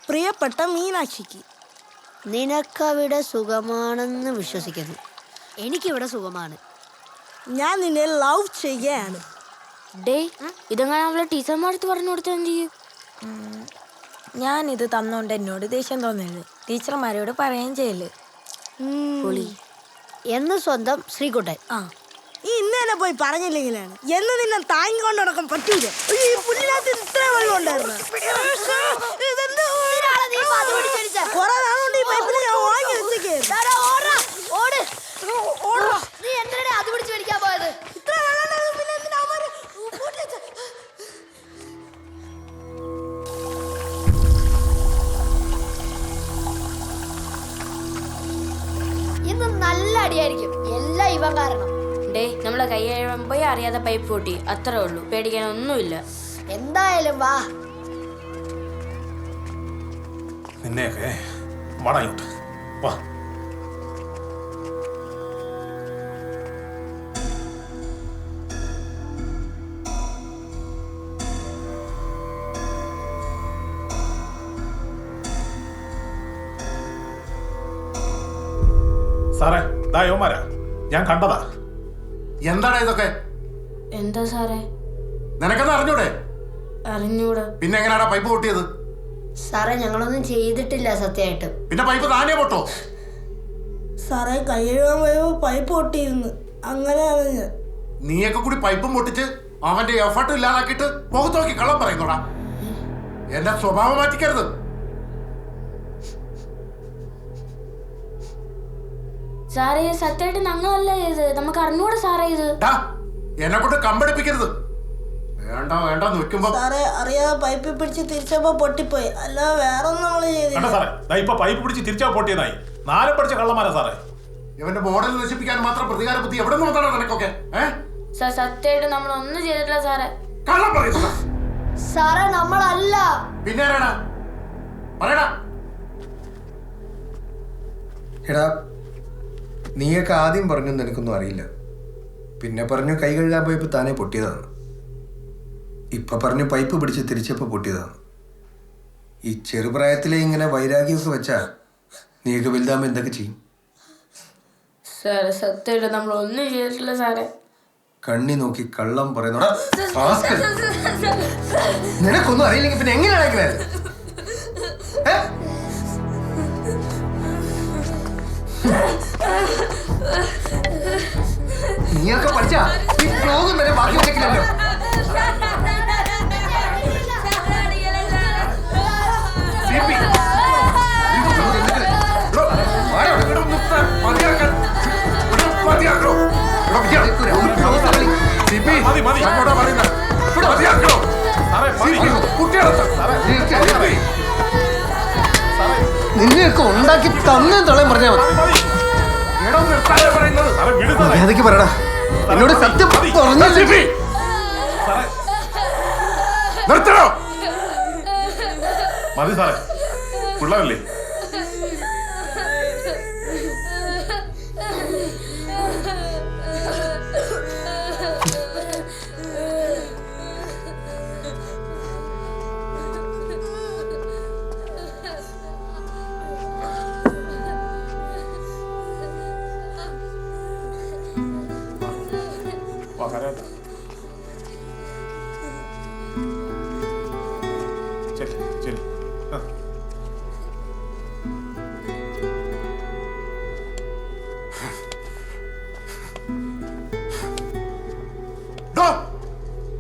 പ്രിയപ്പെട്ട മീനാക്ഷിക്ക്. നിനക്കവിടെ സുഖമാണെന്ന് വിശ്വസിക്കുന്നു. എനിക്കിവിടെ സുഖമാണ്. ഞാൻ നിന്നെ ലവ് ചെയ്യുകയാണ്. ഡേ, ഇതെങ്ങനെ അവളെ ടീച്ചർമാർക്ക് പറഞ്ഞു കൊടുത്താൽ എന്ത് ചെയ്യും? ഞാനിത് തന്നോണ്ട് എന്നോട് ദേഷ്യം തോന്നരുത്. ടീച്ചർമാരോട് പറയുകയും ചെയ്യല്. എന്ന് സ്വന്തം ശ്രീകുട്ടൻ. ഇന്ന് തന്നെ പോയി പറഞ്ഞില്ലെങ്കിലാണ് എന്ന് നിന്നെ താങ്ങിക്കൊണ്ട് നടക്കാൻ പറ്റൂല. ഈ പുല്ലിനകത്ത് ഇത്ര വെള്ളം ഉണ്ടായിരുന്നു. കുറെ നാളുകൊണ്ട് ഈ പൈപ്പിൽ ഞാൻ വാങ്ങി വെച്ചേക്കായിരുന്നു. ഇത്ര വെള്ളം പിന്നെ എന്തിനാ അവന്മാര് പൂട്ടിച്ച്? ഇന്ന് നല്ല അടിയായിരിക്കും. എല്ലാം ഇവൻ കാരണം. ഡേ, നമ്മളെ കൈ കഴിയുമ്പോ അറിയാതെ പൈപ്പ് പൊട്ടി, അത്രേ ഉള്ളൂ. പേടിക്കാനൊന്നുമില്ല. എന്തായാലും വാ. നിന്നെയൊക്കെ വാടായോട്ട് വാ. സാറേ, ദാ യോമാരാ, ഞാൻ കണ്ടതാ. എന്താണ് ഇതൊക്കെ? എന്താ സാറേ? നിനക്കെന്താ അറിഞ്ഞൂടെ? അറിഞ്ഞൂടാ. പിന്നെ എങ്ങനെയാടാ പൈപ്പ് പൊട്ടിയത്? സാറേ, ഞങ്ങളൊന്നും ചെയ്തിട്ടില്ല സത്യമായിട്ട്. പിന്നെ പൈപ്പ് താനേ പൊട്ടോ? സാറേ, കൈ കഴുകാൻ പോയപ്പോ പൈപ്പ് പൊട്ടിയിരുന്നു. അങ്ങനെയാണ് ഞാൻ. നീയൊക്കെ കൂടി പൈപ്പും പൊട്ടിച്ച് അവന്റെ എഫർട്ട് ഇല്ലാതാക്കിയിട്ട് മുഖത്ത് നോക്കി കള്ളം പറയുന്നോടാ. എന്റെ സ്വഭാവം മാറ്റിക്കരുത്. സാറേ, സത്യമായിട്ട് ഞങ്ങളല്ല ഇത്. നമുക്ക് അറിഞ്ഞൂടാ സാറേ ഇത്. എന്നെ കൊണ്ട് കമ്പടിപ്പിക്കരുത്. വേണ്ട വേണ്ട നിൽക്കുമ്പോ. സാറേ, അറിയാതെ പൈപ്പിൽ പിടിച്ച് തിരിച്ചപ്പോ പൊട്ടിപ്പോയി. അല്ല വേറെ ഒന്നും നമ്മള് ചെയ്തില്ല. സാറേ, ഇപ്പൊ പൈപ്പ് പിടിച്ച് തിരിച്ചാ പൊട്ടിയതായി. നാലും പഠിച്ച കള്ളന്മാരാ സാറേ. ഇവന്റെ മോഡൽ നശിപ്പിക്കാൻ മാത്രം പ്രതികാര ബുദ്ധി എവിടെ നിന്ന് വന്നാണ് നിനക്കൊക്കെ? സത്യമായിട്ട് നമ്മളൊന്നും ചെയ്തിട്ടില്ല സാറേ. കള്ളം പറയുന്നു സാറേ, നമ്മളല്ല. പിന്നെ ആരാടാ? പറയടാ. എടാ, നീയൊക്കെ ആദ്യം പറഞ്ഞൊന്നും എനിക്കൊന്നും അറിയില്ല. പിന്നെ പറഞ്ഞു കൈ കഴുകാൻ പോയപ്പോൾ താനേ പൊട്ടിയതാണ്. ഇപ്പം പറഞ്ഞു പൈപ്പ് പിടിച്ച് തിരിച്ചപ്പോൾ പൊട്ടിയതാണ്. ഈ ചെറുപ്രായത്തിലെ ഇങ്ങനെ വൈരാഗ്യമൊക്കെ വെച്ചാൽ നീയൊക്കെ വലുതാകുമ്പോൾ എന്തൊക്കെ ചെയ്യും? സാറേ, സത്യമായിട്ട് നമ്മളൊന്നും ചെയ്തിട്ടില്ല സാറേ. കണ്ണി നോക്കി കള്ളം പറയുന്നോടാ. നിനക്കൊന്നും അറിയില്ലെങ്കിൽ പിന്നെ എങ്ങനെയാണ് ഇങ്ങനെ? നീയൊക്കെ പഠിച്ചാ ഈ ഫ്ലോഗും വരെ ബാക്കി വെച്ചിട്ടില്ലല്ലോ. നിന്നെയൊക്കെ ഉണ്ടാക്കി തന്നെ തളയും പറഞ്ഞാ മതി. മര്യാദയ്ക്ക് പറയടാ. എന്നോട് സത്യം പറഞ്ഞു. നിർത്തണോ? മതി സാറേ, പിള്ളേരല്ലേ.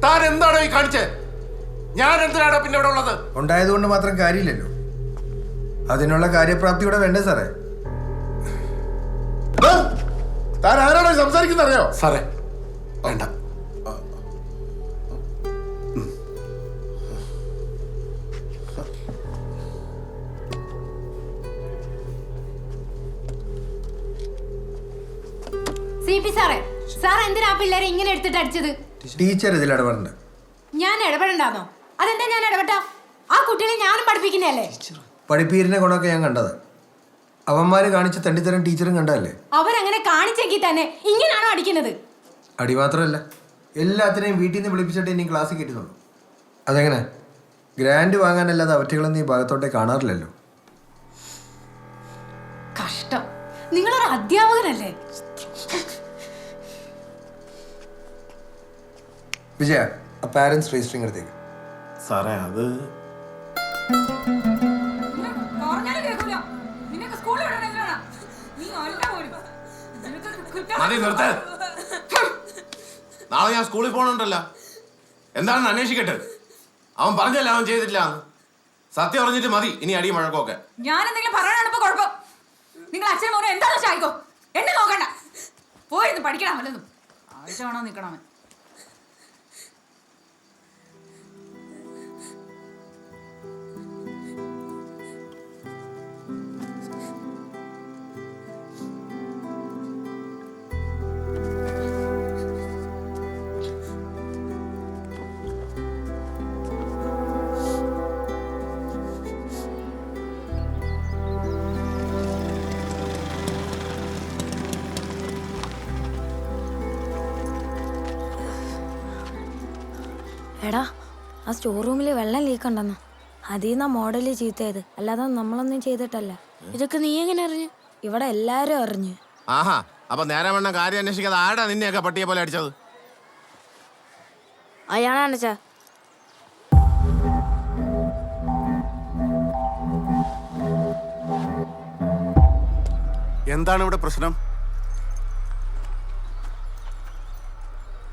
താൻ എന്താണോ ഈ കാണിച്ചേ? ഞാൻ എന്തിനാണോ പിന്നെ ഇവിടെ ഉള്ളത്? ഉണ്ടായതുകൊണ്ട് മാത്രം കാര്യമില്ലല്ലോ. അതിനുള്ള കാര്യപ്രാപ്തി വേണ്ടേ സാറേ? താൻ ആരാണോ സംസാരിക്കുന്നത് അറിയോ? സാറേ വേണ്ട. സാർ എന്തിനാ പിള്ളേരെ ഇങ്ങനെ എടുത്തിട്ട് അടിച്ചത്? ടീച്ചർ ഇതിൽ ഇടപെടണ്ട. ഞാൻ ഇടപെടണ്ടാന്നോ? അതെന്താ ഞാൻ ഇടപെട്ടാ? ആ കുട്ടികളെ ഞാനും പഠിപ്പിക്കുന്നതല്ലേ. പഠിപ്പീരിന്റെ ഗുണമൊക്കെ ഞാൻ കണ്ടത്. അവന്മാര് കാണിച്ച തണ്ടിത്തരം ടീച്ചറും കണ്ടല്ലേ. അവരങ്ങനെ കാണിച്ചെങ്കിൽ തന്നെ ഇങ്ങനാണോ അടിക്കുന്നത്? അടി മാത്രമല്ല, എല്ലാത്തിനെയും വീട്ടിൽ നിന്ന് വിളിപ്പിച്ചിട്ട് ഇനി ക്ലാസ്സിൽ കയറ്റുന്നുള്ളൂ. അതെങ്ങനെ? ഗ്രാൻഡ് വാങ്ങാനല്ലാതെ അവറ്റകളൊന്നും ഈ ഭാഗത്തോട്ടേ കാണാറില്ലല്ലോ. കഷ്ടം, നിങ്ങളൊരു അധ്യാപകനല്ലേ? വിജയ, ആ പാരന്റ്സ് രജിസ്റ്ററിംഗ് എടുത്തേക്ക്. സാറേ അത് മതി നിർത്ത്. നാളെ ഞാൻ സ്കൂളിൽ പോകണുണ്ടല്ലോ. എന്താണെന്ന് അന്വേഷിക്കട്ടെ. അവൻ പറഞ്ഞല്ല അവൻ ചെയ്തിട്ടില്ല. സത്യം അറിഞ്ഞിട്ട് മതി ഇനി അടിയും വഴക്കൊക്കെ. ഞാൻ എന്തെങ്കിലും പറയാനാണ് ഇപ്പൊ കുഴപ്പം. നിങ്ങൾ അച്ഛനും മോനും എന്താ വെച്ചായിക്കോ, എന്നെ നോക്കണ്ട. പോയിരുന്നു പഠിക്കണം വല്ലതും. ആഴ്ച വേണോ നിൽക്കണം. എടാ, ആ സ്റ്റോർ റൂമിൽ വെള്ളം ലീക്ക് ഉണ്ടെന്ന്. അതിൽ നിന്നാ മോഡല് ചീത്തയത്, അല്ലാതെ നമ്മളൊന്നും ചെയ്തിട്ടല്ല. ഇതൊക്കെ നീ എങ്ങനെ അറിഞ്ഞു? ഇവിടെ എല്ലാരും അറിഞ്ഞു. ആഹാ, അപ്പൊ നേരെ വേണ്ട കാര്യം അന്വേഷിക്കാതെ ആടാ നിന്നെയൊക്കെ പട്ടിയെ പോലെ അടിച്ചത്? അയാളാണ് ചാ. എന്താണ് ഇവിടെ പ്രശ്നം?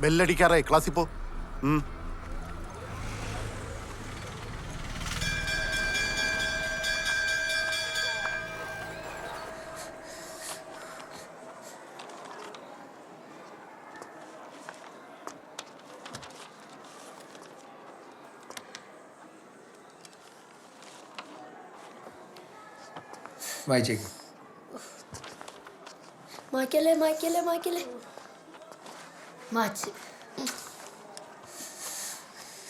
ബെല്ലടിക്കാറായി, ക്ലാസ്സിൽ പോ. വായിച്ചേക്ക്. മായ്ക്കല്ലേ മായ്ക്കല്ലേ മായ്ക്കല്ലേ. മാച്ച്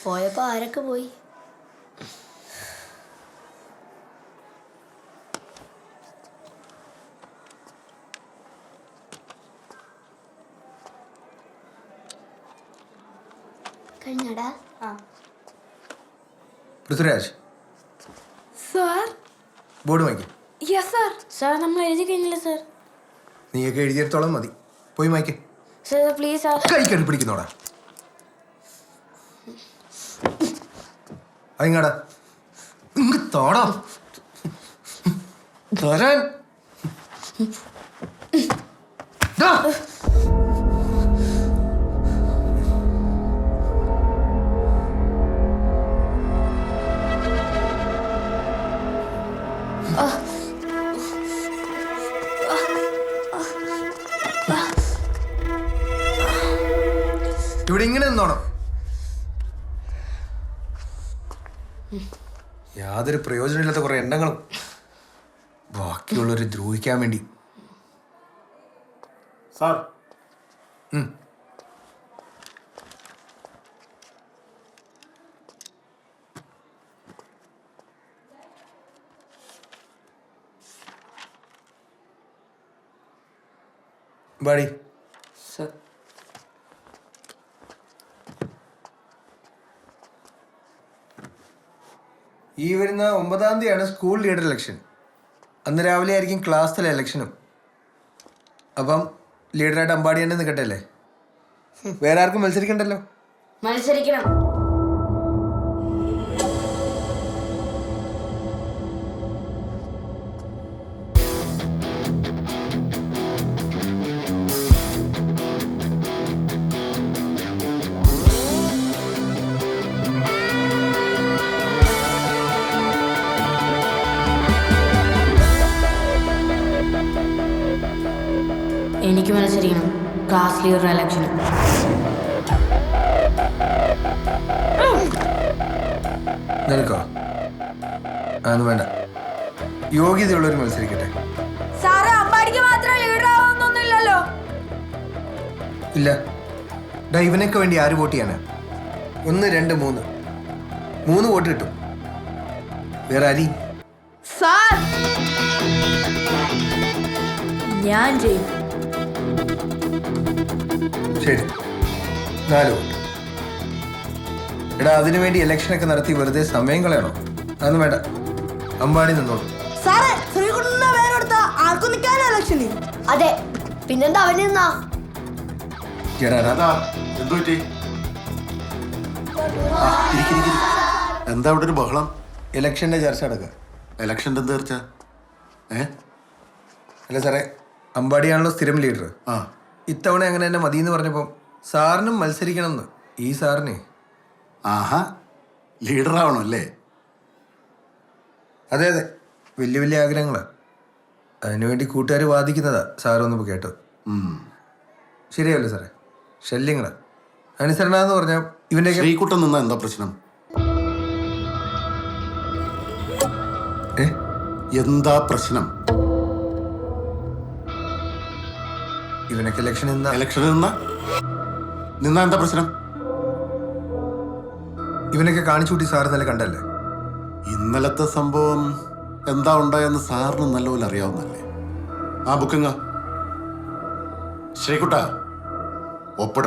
പോയപ്പോ ആരൊക്കെ പോയി? കഴിഞ്ഞടാ. പൃഥ്വിരാജ്, സാർ. ബോർഡ് വായിക്കും. Yes sir. സാർ നമ്മൾ എഴുതി കഴിഞ്ഞില്ല സാർ. നീയൊക്കെ എഴുതിയെടുത്തോളം മതി. പോയി വായിക്കേ. Sir please sir. കൈ കയറി പിടിക്കുന്നോടാ. അതിങ്ങടാ ഇങ്ങ് തോടാ തരാൻ. ദാ. ഇവിടെ ഇങ്ങനെ നിന്നോണം. യാതൊരു പ്രയോജനമില്ലാത്ത കുറെ എണ്ണങ്ങളും ബാക്കിയുള്ളവരെ ദ്രോഹിക്കാൻ വേണ്ടി. സാർ ബാടി. ഈ വരുന്ന 9-ാം തീയതിയാണ് സ്കൂൾ ലീഡർ ഇലക്ഷൻ. അന്ന് രാവിലെ ആയിരിക്കും ക്ലാസ്സിലെ ഇലക്ഷനും. അപ്പം ലീഡറായിട്ട് അമ്പാടി തന്നെ നിൽക്കട്ടെ അല്ലേ? വേറെ ആർക്കും മത്സരിക്കണ്ടല്ലോ. മത്സരിക്കണം. എനിക്ക് മത്സരിക്കണം ക്ലാസ് ലീഡർ ഇലക്ഷന്. നിനക്കോ? അതൊന്നും വേണ്ട. യോഗ്യതയുള്ളവർ മത്സരിക്കട്ടെ. സാറ് അമ്പാടിക്ക് മാത്രം ലീഡർ ആവുന്നൊന്നുമില്ലല്ലോ. ഇല്ല. ഡാ, ഇവനൊക്കെ വേണ്ടി ആര് വോട്ട് ചെയ്യാനാ? 1, 2, 3 വോട്ട് കിട്ടും. വേറെ ആരി? സാർ ഞാൻ ചെയ്യും. ശരി, 4 വോട്ട്. എടാ അതിനു വേണ്ടി ഇലക്ഷനൊക്കെ നടത്തി വെറുതെ സമയം കളയണോ? അതൊന്നും വേണ്ട, അമ്പാടി നിന്നോളൂ. സാറേ ശ്രീകുട്ടന്റെ പേരെടുത്ത ആർക്കും നിൽക്കാനോ ഇലക്ഷന്? അതെ, പിന്നെന്താ അവന് നിന്നാ? എടാ എന്താ എന്തു പറ്റി? എന്താ ഇവിടെ ഒരു ബഹളം? ഇലക്ഷന്റെ ചർച്ച നടക്കുക. ഇലക്ഷൻ്റെ എന്ത് തീർച്ച? അല്ല സാറേ, അമ്പാടിയാണല്ലോ സ്ഥിരം ലീഡർ. ആ, ഇത്തവണ അങ്ങനെ തന്നെ മതി എന്ന് പറഞ്ഞപ്പോൾ സാറിനും മത്സരിക്കണം എന്ന്. ഈ സാറിന് ആഹാ, ലീഡറാവണം അല്ലേ? അതെ അതെ, വലിയ വലിയ ആഗ്രഹങ്ങളാണ്. അതിനുവേണ്ടി കൂട്ടുകാർ വാദിക്കുന്നതാ സാറൊന്നിപ്പോൾ കേട്ടോ. ശരിയല്ലേ സാറേ? ശല്യങ്ങളാ. അനുസരണ എന്ന് പറഞ്ഞാൽ ഇവന്റെ ശ്രീകുട്ടൻ നിന്നാ എന്താ പ്രശ്നം? എന്താ പ്രശ്നം? ഇവനൊക്കെ ഇലക്ഷൻ ഇലക്ഷനിൽ നിന്നാ എന്താ പ്രശ്നം? ഇവനൊക്കെ കാണിച്ചു കൂട്ടി സാറ് നല്ല കണ്ടല്ലേ? ഇന്നലത്തെ സംഭവം എന്താ ഉണ്ടായെന്ന് സാറിന് നല്ലപോലെ അറിയാവുന്നല്ലേ? ആ ബുക്കിങ്ങ ശ്രീകുട്ട ഒപ്പിട